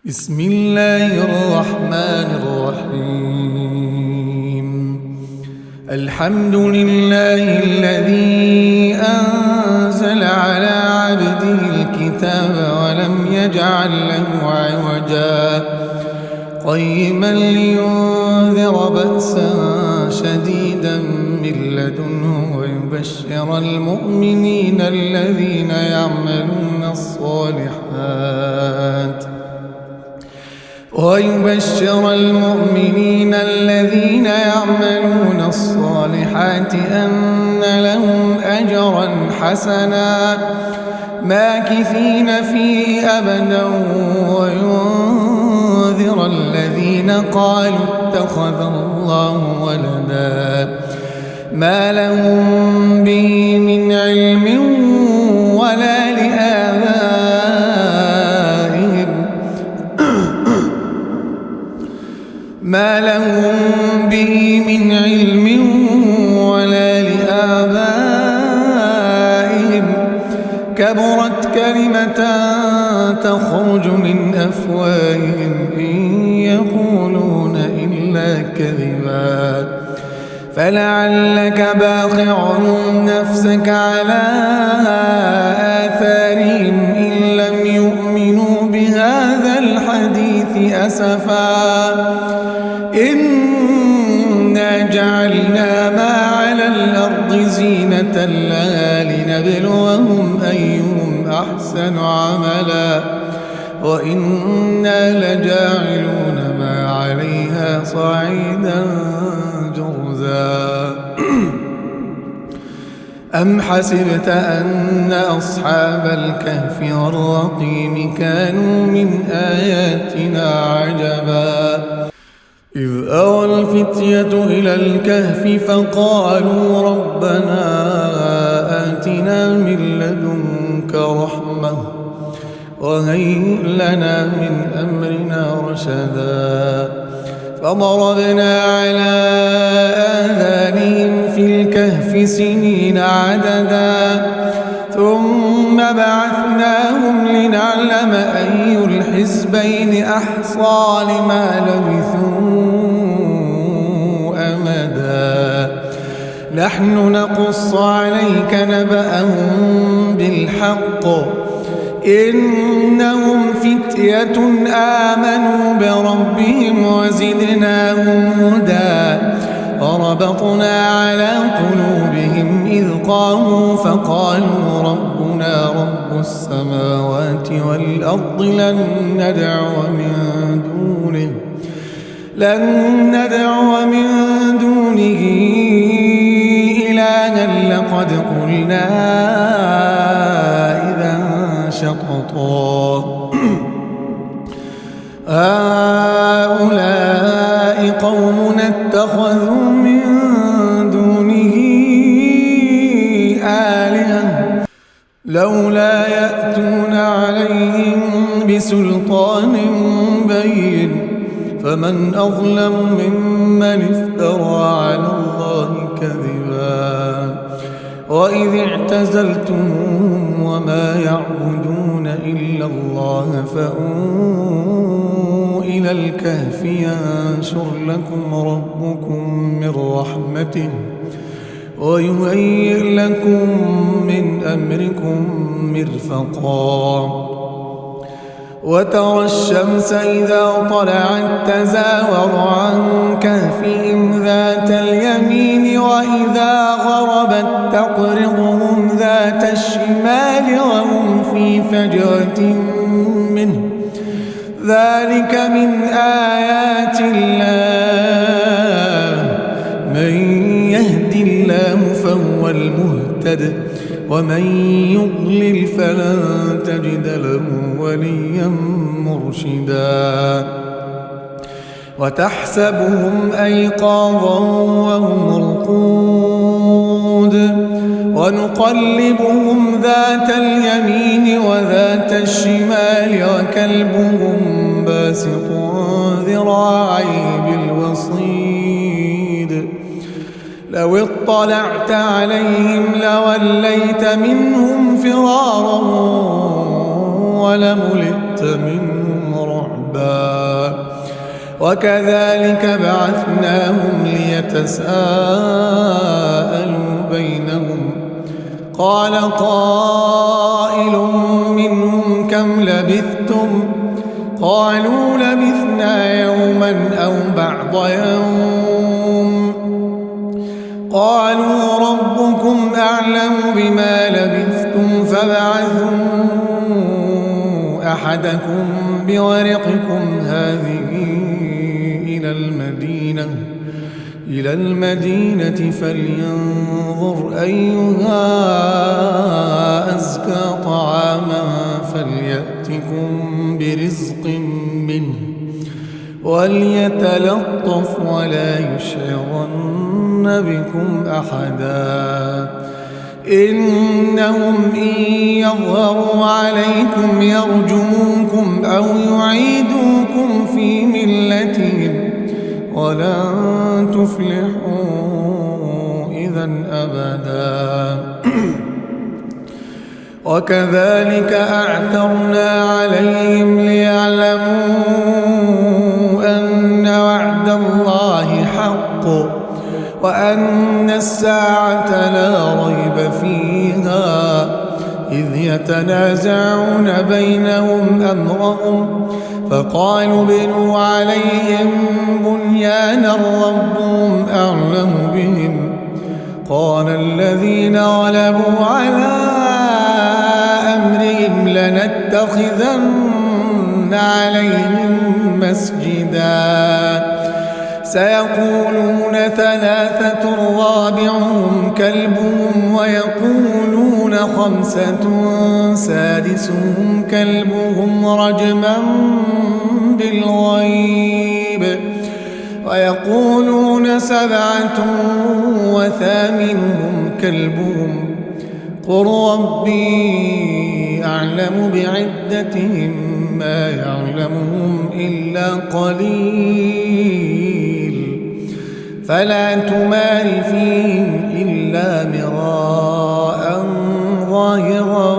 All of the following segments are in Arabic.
بسم الله الرحمن الرحيم. الحمد لله الذي أنزل على عبده الكتاب ولم يجعل له عوجا قيما لينذر بأسا شديدا من لدنه ويبشر المؤمنين الذين يعملون الصالحات أن لهم أجرا حسنا ماكثين فيه أبدا وينذر الذين قالوا اتخذ الله ولدا ما لهم به من علم ولا لآبائهم كبرت كلمة تخرج من أفواههم إن يقولون إلا كذبا فلعلك باخع نفسك على آثارهم إن لم يؤمنوا بهذا الحديث أسفا إنا جعلنا ما على الأرض زينة لها لنبلوهم أيهم أحسن عملا وإنا لجاعلون ما عليها صعيدا جرزا أم حسبت أن أصحاب الكهف والرقيم كانوا من آياتنا عجبا إذ أوى الفتية إلى الكهف فقالوا ربنا آتنا من لدنك رحمة وهيئ لنا من أمرنا رشدا فضربنا على آذانهم في الكهف سنين عددا ثم بعثناهم لنعلم أي الحزبين أحصى لما لبثوا أمدا نحن نقص عليك نبأهم بالحق إنهم فتية آمنوا بربهم وزدناهم هدى وربطنا على قلوبهم إذ قاموا فقالوا ربنا رب السماوات والأرض لن ندعو من دونه إلها لقد قلنا إذا شططا هؤلاء قومنا اتخذوا من دونه آلهة لولا يأتون عليهم بسلطان بين فمن أظلم ممن افترى على الله كذبا وإذ اعتزلتموهم وما يعبدون إلا الله فأووا إلى الكهف ينشر لكم ربكم من رحمته ويهيئ لكم من أمركم مرفقا وترى الشمس إذا طلعت تزاور عن كهفهم ذات اليمين وإذا غربت تقرضهم ذات الشمال وهم في فجوة منه ذلك من آيات الله من يهد الله فهو المهتد ومن يضلل فلن تجد له وليا مرشدا وتحسبهم أيقاظا وهم رقود ونقلبهم ذات اليمين وذات الشمال وكلبهم باسط ذراعيه بالوصيد لو اطلعت عليهم لوليت منهم فرارا ولملئت منهم رعبا وكذلك بعثناهم ليتساءلوا بينهم قال قائل منهم كم لبثتم قالوا لبثنا يوما أو بعض يوم قالوا ربكم أعلم بما لبثتم فابعثوا أحدكم بورقكم هذه إلى المدينة فلينظر أيها أزكى طعاما فليأتكم برزق منه وليتلطف ولا يشعرن بكم أحدا إنهم إن يظهروا عليكم يرجموكم أو يعيدوكم في ملتهم ولن تفلحوا إذا أبدا وكذلك أعثرنا عليهم ليعلموا أن وعد الله حق وأن الساعة لا ريب فيها إذ يتنازعون بينهم أمرهم فقالوا ابنوا عليهم بنيانا ربهم أعلم بهم قال الذين غلبوا على أمرهم لنتخذن عليهم مسجدا سيقولون ثلاثة رابعهم كلبهم ويقولون خمسة سادسهم كلبهم رجما بالغيب ويقولون سبعة وثامنهم كلبهم قل ربي أعلم بعدتهم ما يعلمهم إلا قليل فلا تمار فيهم إلا مراء ظاهرا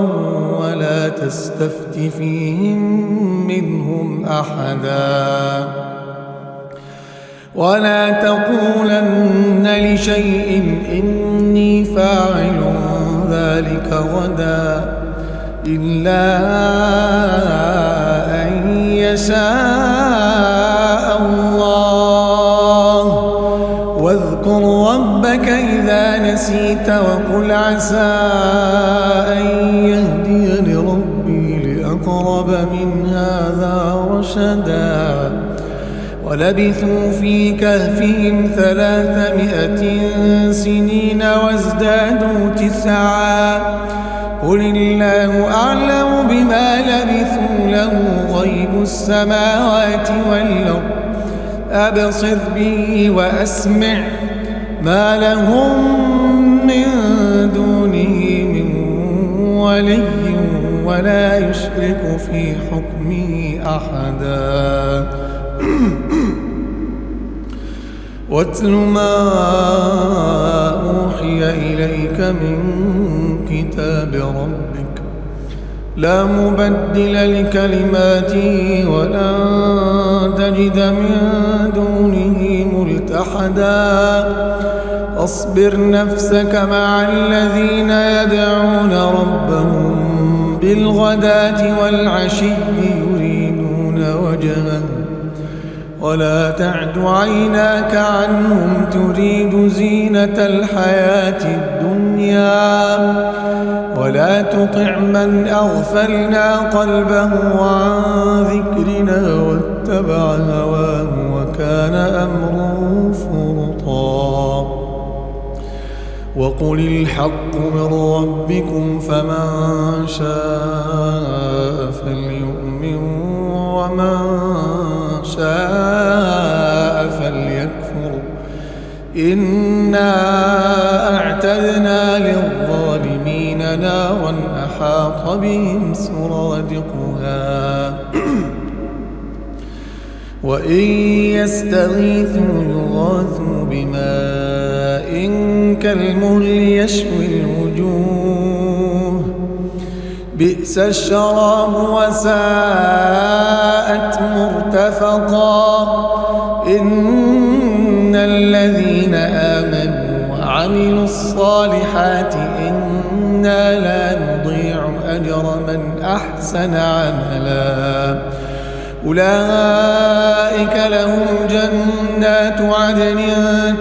ولا تستفت فيهم منهم أحدا ولا تقولن لشيء إني فاعل ذلك غدا إلا أن يشاء الله واذكر ربك إذا نسيت وقل عسى أن يهديني ربي لأقرب من هذا رشدا ولبثوا في كهفهم 300 سنين وازدادوا 9 قل الله أعلم بما لبثوا له غيب السماوات والأرض أبصر به وأسمع ما لهم من دونه من ولي ولا يشرك في حكمه أحدا واتل ما أوحي إليك من كتاب ربك لا مبدل لكلماته ولن تجد من دونه ملتحدا أصبر نفسك مع الذين يدعون ربهم بالغداة والعشي يريدون وجهه ولا تعد عيناك عنهم تريد زينة الحياة الدنيا ولا تطع من أغفلنا قلبه عن ذكرنا واتبع هواه وكان أمره فرطا وقل الحق من ربكم فمن شاء فليؤمن ومن شاء فليكفر إنا أعتدنا للظالمين نارا أحاط بهم سرادقها وإن يستغيثوا يغاثوا بماء كالمهل يشوي الوجوه بئس الشراب وساءت مرتفقا إن الذين آمنوا وعملوا الصالحات إنا لا نضيع أجر من أحسن عملا أولئك لهم جنات عدن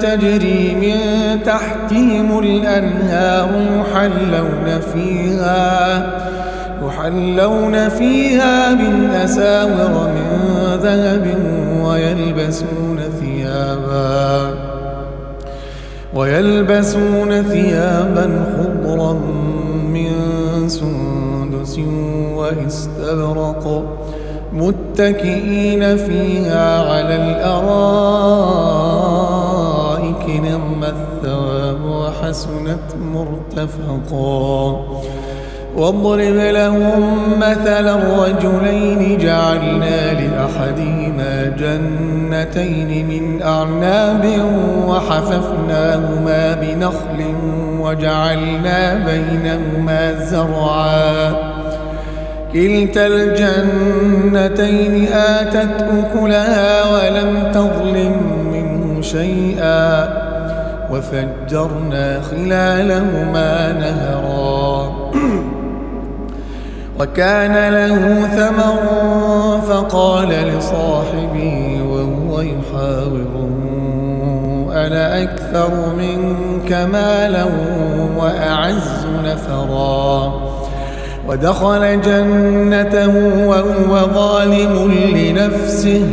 تجري من تحتهم الأنهار يحلون فيها من أساور من ذهب ويلبسون ثيابا خضرا من سندس واستبرق متكئين فيها على الأرائك نعم الثواب وحسنت مرتفقا واضرب لهم مثلا الرجلين جعلنا لأحدهما جنتين من أعناب وحففناهما بنخل وجعلنا بينهما زرعا كلتا الجنتين آتت أكلها ولم تظلم منه شيئا وفجرنا خلالهما نهرا وكان له ثمر فقال لصاحبه وهو يحاوره أنا أكثر منك مالا وأعز نفرا ودخل جنته وهو ظالم لنفسه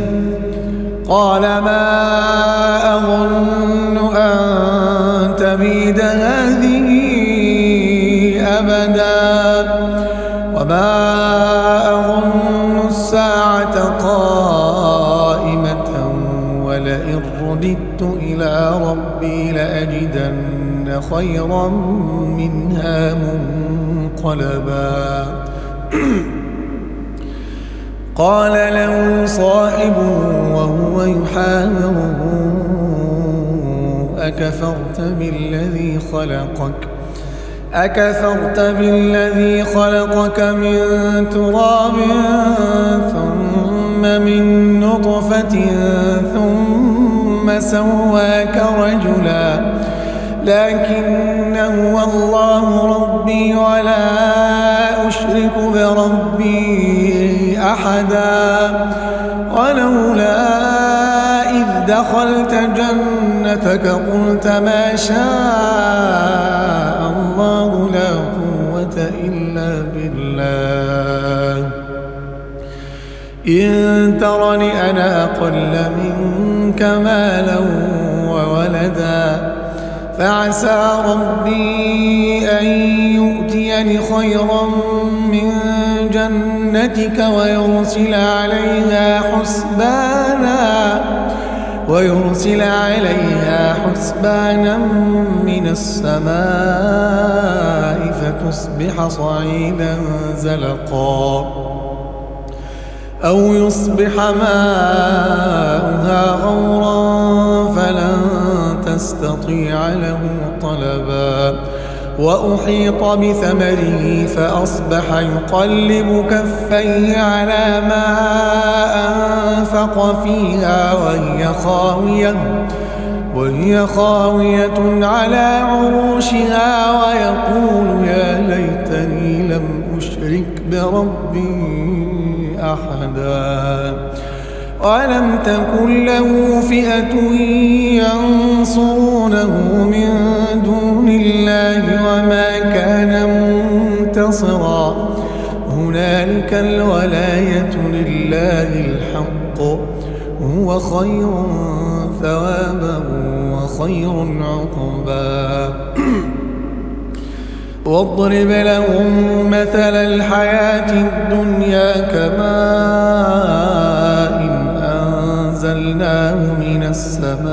قال ما أظن أن تبيد هذه أبدا وما أظن الساعة قائمة ولئن رددت إلى ربي لأجدن خيرا منها منقلبا قال له صاحبه وهو يحاوره أكفرت بالذي خلقك من تراب ثم من نطفة ثم سواك رجلا لكن هو الله ربي ولا أشرك بربي أحدا ولولا إذ دخلت جنتك قلت ما شاء الله لا قوة إلا بالله إن ترني أنا أقل منك مالا وولدا فعسى ربي أن يؤتيني خيرا من جنتك ويرسل عليها حسبانا من السماء فتصبح صعيدا زلقا أو يصبح ماؤها غورا فلن تستطيع له طلبا وأحيط بثمره فأصبح يقلب كفيه على ما أنفق فيها وهي خاوية على عروشها ويقول يا ليتني لم أشرك بربي أحدا ولم تكن له فئة ينصرونه من دون الله وما كان منتصرا هنالك الولاية لله الحق هو خير ثوابا وخير عقبا واضرب لهم مثل الحياة الدنيا كماء أنزلناه من السماء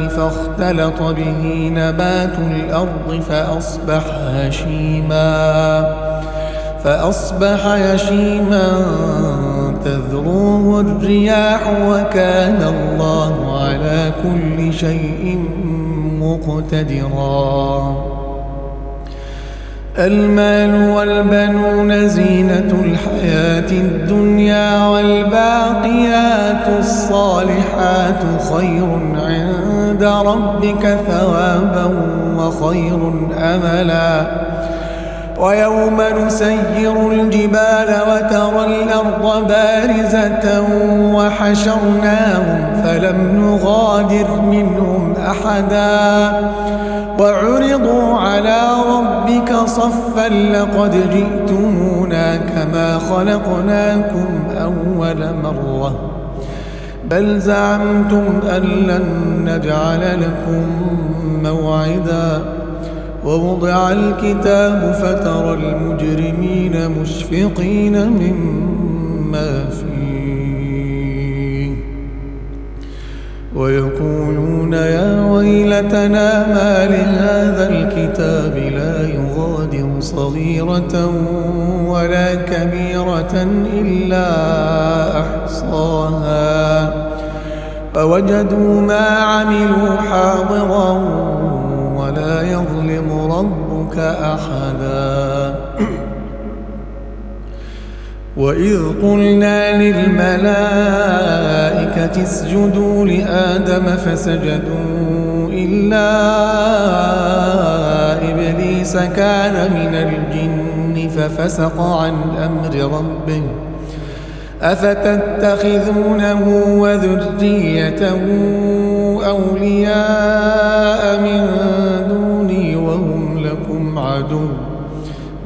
فاختلط به نبات الأرض فأصبح هشيما تذروه الرياح وكان الله على كل شيء مقتدرا المال والبنون زينة الحياة الدنيا والباقيات الصالحات خير عند ربك ثوابا وخير أملا ويوم نسير الجبال وترى الأرض بارزة وحشرناهم فلم نغادر منهم أحدا وعرضوا على ربك صفا لقد جئتمونا كما خلقناكم أول مرة بل زعمتم أن لن نجعل لكم موعدا ووضع الكتاب فترى المجرمين مشفقين مما فيه ويقولون يا ويلتنا ما لهذا الكتاب لا يغادر صغيرة ولا كبيرة إلا أحصاها فوجدوا ما عملوا حاضرا ولا يظلم ربك أحدا وإذ قلنا للملائكة اسجدوا لآدم فسجدوا إلا إبليس كان من الجن ففسق عن أمر ربه أفتتخذونه وذريته أولياء من دوني وهم لكم عدو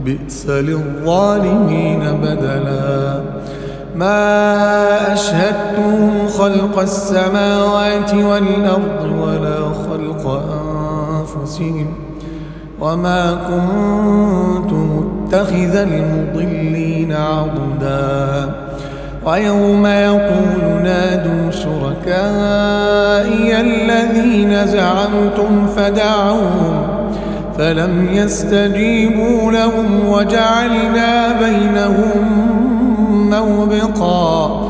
بئس للظالمين بدلا ما أشهدتهم خلق السماوات والأرض ولا خلق أنفسهم وما كنت متخذ المضلين عضدا ويوم يقول نادوا شركائي الذين زعمتم فدعوهم فلم يستجيبوا لهم وجعلنا بينهم موبقا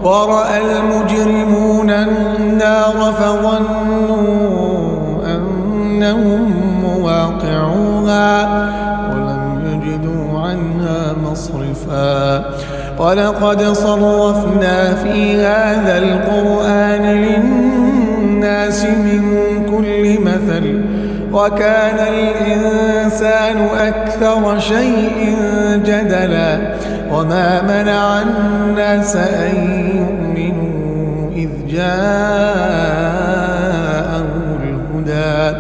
ورأى المجرمون النار فظنوا أنهم مواقعوها ولم يجدوا عنها مصرفا ولقد صرفنا في هذا القرآن للناس من كل مثل وكان الإنسان أكثر شيء جدلا وما منع الناس أن يؤمنوا إذ جاءهم الهدى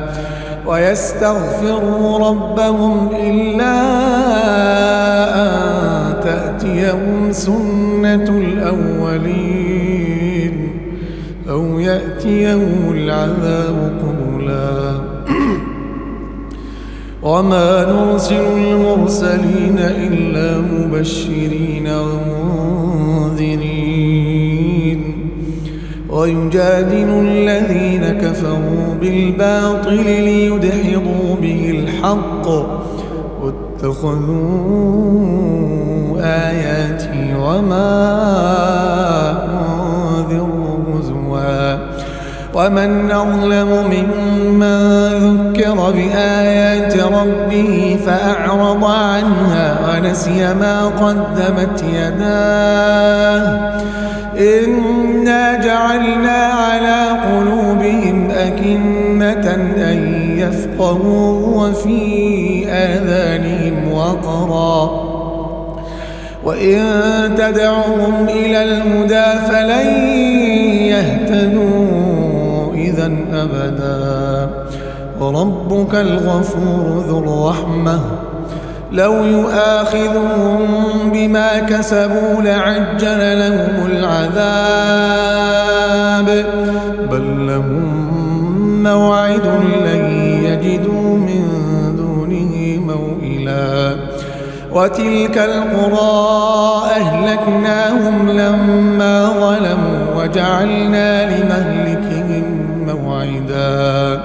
ويستغفروا ربهم إلا أن تأتيهم سنة الأولين أو يأتيهم العذاب قبلا وما نرسل المرسلين إلا مبشرين ومنذرين ويجادل الذين كفروا بالباطل ليدحضوا به الحق واتخذوا آياتي وما أنذروا هزوا ومن أظلم ممن ذكر بآيات ربه فأعرض عنها ونسي ما قدمت يداه إنا جعلنا على قلوبهم أكنة أن يفقهوا وفي آذانهم وقرا وإن تدعوهم إلى الهدى فلن يهتدوا إذا أبدا وربك الغفور ذو الرحمة لو يؤاخذهم بما كسبوا لعجل لهم العذاب بل لهم موعد لن يجدوا من دونه موئلا وتلك القرى أهلكناهم لما ظلموا وجعلنا لمهلكهم موعدا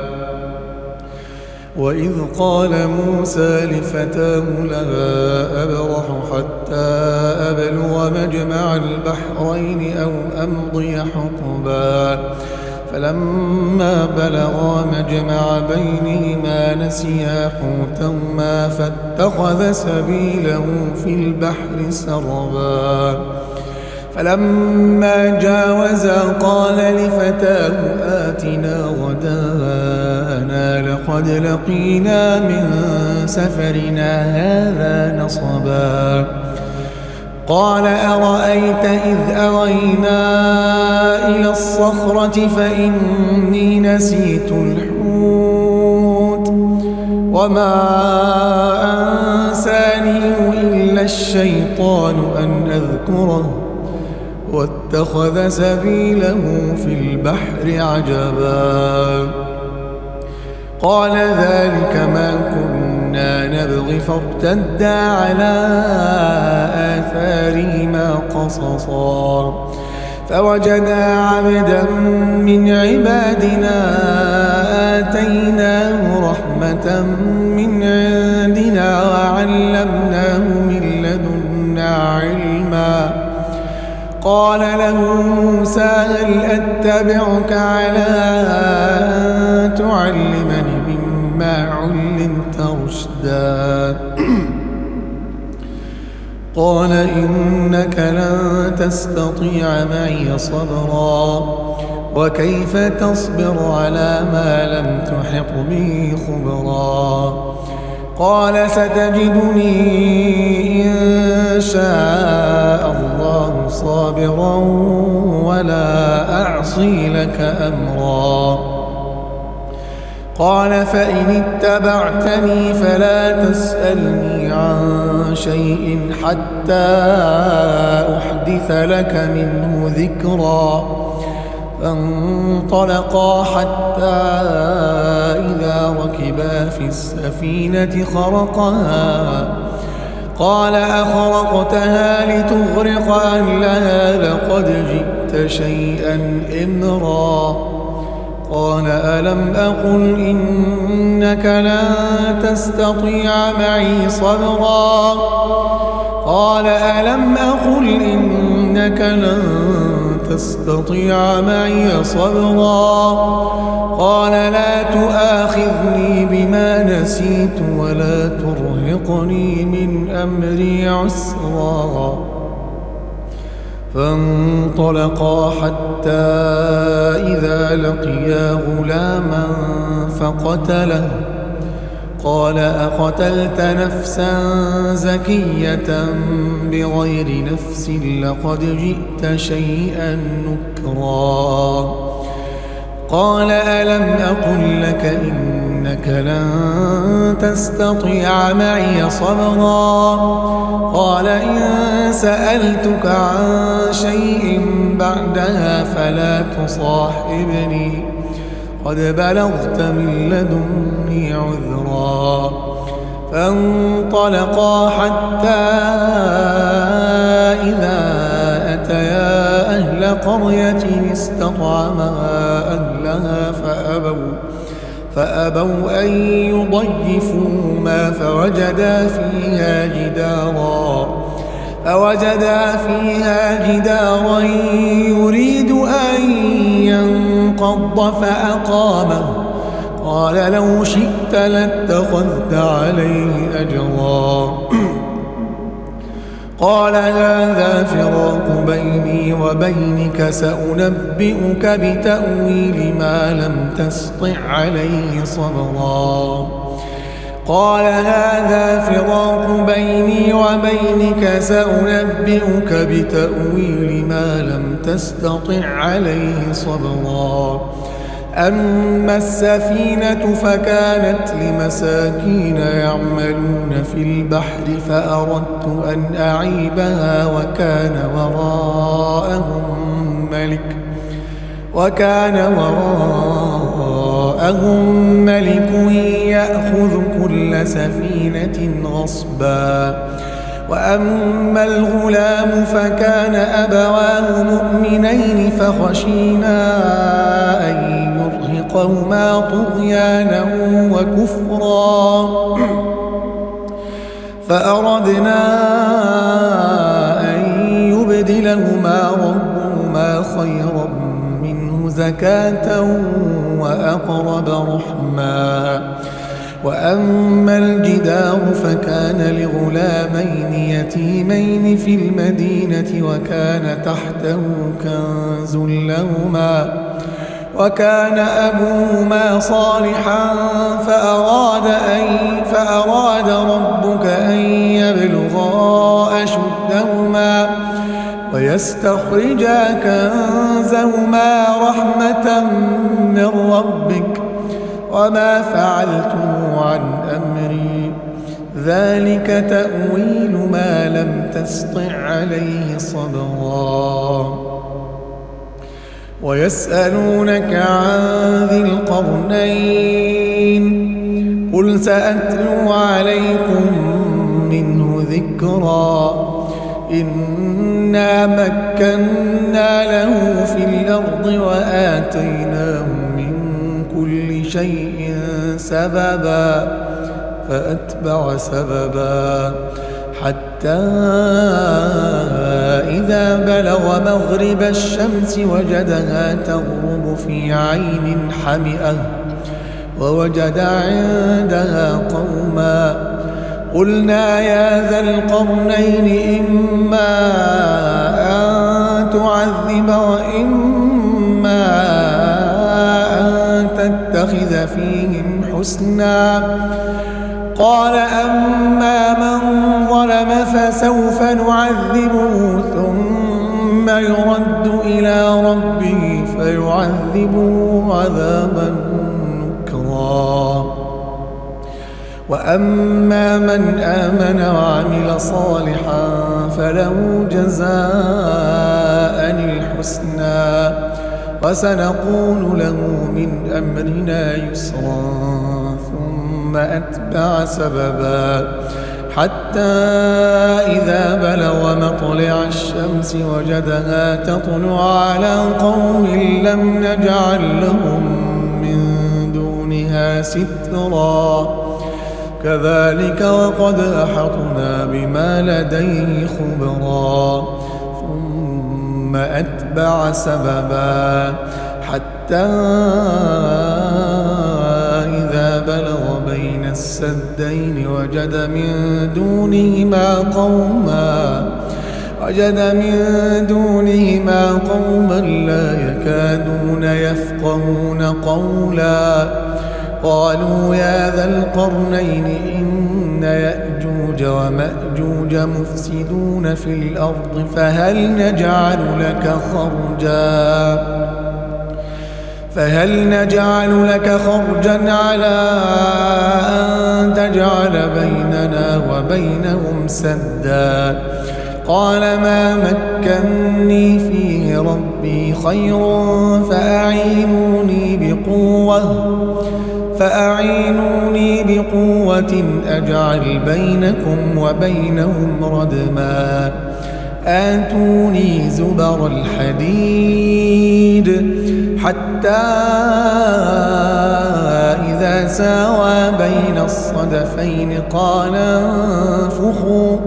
وإذ قال موسى لفتاه لا أبرح حتى أبلغ مجمع البحرين أو أمضي حقبا فلما بلغا مجمع بينهما نسيا حوتهما فاتخذ سبيله في البحر سربا فلما جاوزا قال لفتاه آتنا غداءنا لقد لقينا من سفرنا هذا نصبا قال أرأيت إذ أوينا إلى الصخرة فإني نسيت الحوت وما أنسانيه إلا الشيطان أن أذكره واتخذ سبيله في البحر عجبا قال ذلك ما كنا نبغي فارتدا على آثارهما قصصا فوجدا عبدا من عبادنا آتيناه رحمة من عندنا وعلمناه من لدنا علما قال له موسى هل أتبعك على أن تعلمني مما علمت رشدا قال إنك لن تستطيع معي صبرا وكيف تصبر على ما لم تحط به خبرا قال ستجدني إن شاء الله صابرا ولا أعصي لك أمرا قال فإن اتبعتني فلا تسألني عن شيء حتى أحدث لك منه ذكرا فانطلقا حتى إذا ركبا في السفينة خرقها قال أخرقتها لتغرق أهلها لقد جئت شيئا إمرا قال ألم أقل إنك لن تستطيع معي صبرا قال ألم أقل إنك لن تستطيع معي صبرا قال لا تؤاخذني بما نسيت ولا ترهقني من أمري عسرا فانطلقا حتى إذا لقيا غلاما فقتله قال أقتلت نفسا زكية بغير نفس لقد جئت شيئا نكرا قال ألم أقل لك إنك لن تستطيع معي صبرا قال إن سألتك عن شيء بعدها فلا تصاحبني قد بلغت من لدني عذرا فانطلقا حتى إذا أتيا أهل قرية استطعما أهلها فأبوا أن يضيفوهما فوجدا فيها جدارا يريد أن ينقض فأقامه قال لو شئت لاتخذت عليه أجرا قال هذا فراق بيني وبينك سأنبئك بتأويل ما لم تسطع عليه صبرا قال هذا فراق بيني وبينك سأنبئك بتأويل ما لم تستطع عليه صبرا أما السفينة فكانت لمساكين يعملون في البحر فأردت أن أعيبها وكان وراءهم ملك يأخذ كل سفينة غصبا وأما الغلام فكان أبواه مؤمنين فخشينا أن يرهقهما طغيانا وكفرا فأردنا أن يبدلهما ربهما خيرا منه زكاة وأقرب رحما. وأما الجدار فكان لغلامين يتيمين في المدينة وكان تحته كنز لهما وكان أبوهما صالحا فأراد ربك أن يبلغا أشدهما ويستخرجا كنزهما رحمة من ربك وما فعلته عن أمري ذلك تأويل ما لم تسطع عليه صبرا. ويسألونك عن ذي القرنين قل سأتلو عليكم منه ذكرا. إنا مكنا له في الأرض وآتيناه من كل شيء سببا فأتبع سببا حتى إذا بلغ مغرب الشمس وجدها تغرب في عين حمئة ووجد عندها قوما قلنا يا ذا القرنين إما أن تعذب وإما أن تتخذ فيهم حسنا. قال أما من ظلم فسوف نعذبه ثم يرد إلى ربه فيعذبه عذابا نكرا. وأما من آمن وعمل صالحا فله جزاء الحسنى وسنقول له من أمرنا يسرا. ثم أتبع سببا حتى إذا بلغ مطلع الشمس وجدها تطلع على قوم لم نجعل لهم من دونها سترا. كذلك وقد أحطنا بما لديه خبرا. ثم أتبع سببا حتى إذا بلغ بين السدين وجد من دونهما قوما لا يكادون يفقهون قولا. قالوا يا ذا القرنين إن يأجوج ومأجوج مفسدون في الأرض فهل نجعل لك خرجا على أن تجعل بيننا وبينهم سدا. قال ما مكني فيه ربي خير فأعينوني بقوة أجعل بينكم وبينهم ردما. آتوني زبر الحديد حتى إذا ساوى بين الصدفين قال انفخوا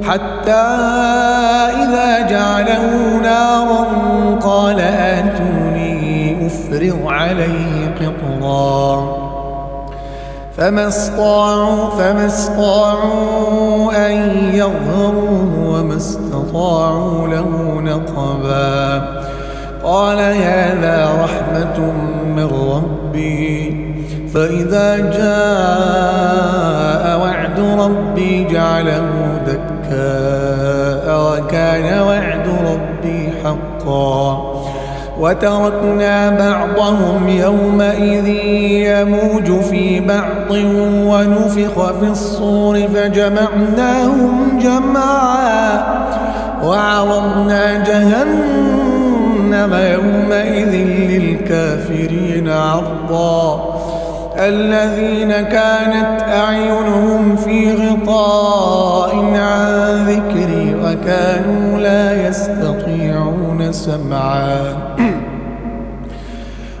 حتى إذا جعله نارا قال آتوني أفرغ عليه قطرا. فما استطاعوا أن يظهروه وما استطاعوا له نقبا. قال هذا رحمة من ربي فإذا جاء وعد ربي جعله دكاء وكان وعد ربي حقا. وتركنا بعضهم يومئذ يموج في بعض ونفخ في الصور فجمعناهم جمعا وعرضنا جهنم يومئذ للكافرين عرضا. الذين كانت أعينهم في غطاء عن ذكري وكانوا لا يستطيعون سمعا.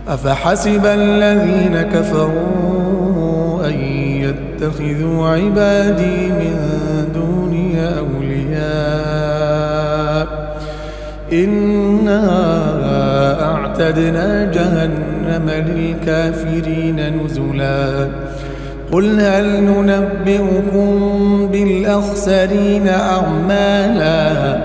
أفحسب الذين كفروا أن يتخذوا عبادي من دوني أولياء إنا أعتدنا جهنم للكافرين نزلا قل هل ننبئكم بالأخسرين أعمالا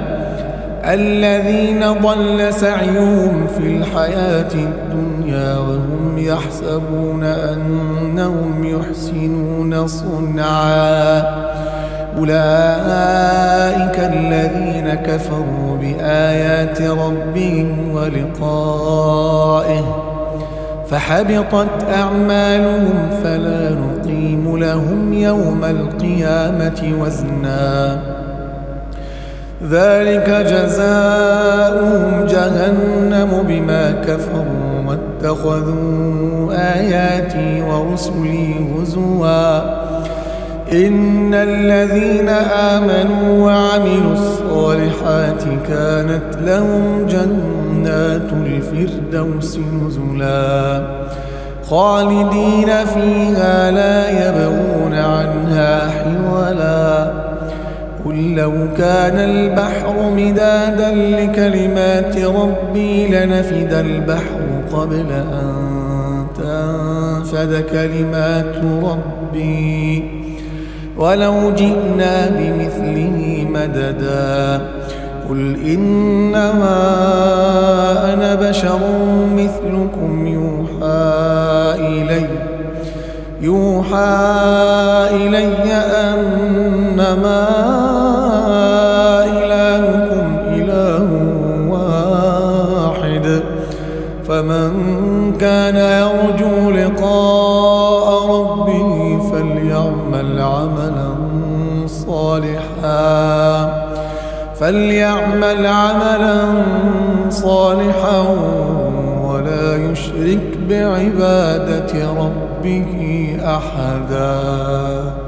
الذين ضل سعيهم في الحياة الدنيا وهم يحسبون أنهم يحسنون صنعا أولئك الذين كفروا بآيات ربهم ولقائه فحبطت أعمالهم فلا نقيم لهم يوم القيامة وزنا ذلك جزاؤهم جهنم بما كفروا واتخذوا آياتي ورسلي هزوا إن الذين آمنوا وعملوا الصالحات كانت لهم جنات الفردوس نزلا خالدين فيها لا يبغون عنها حولا قل لو كان البحر مدادا لكلمات ربي لنفد البحر قبل أن تنفد كلمات ربي ولو جئنا بمثله مددا قل إنما أنا بشر مثلكم يوحى إلي أنما إلهكم إله واحد فمن كان يرجو لقاء ربه فليعمل عملا صالحا ولا يشرك بعبادة ربه أحدا.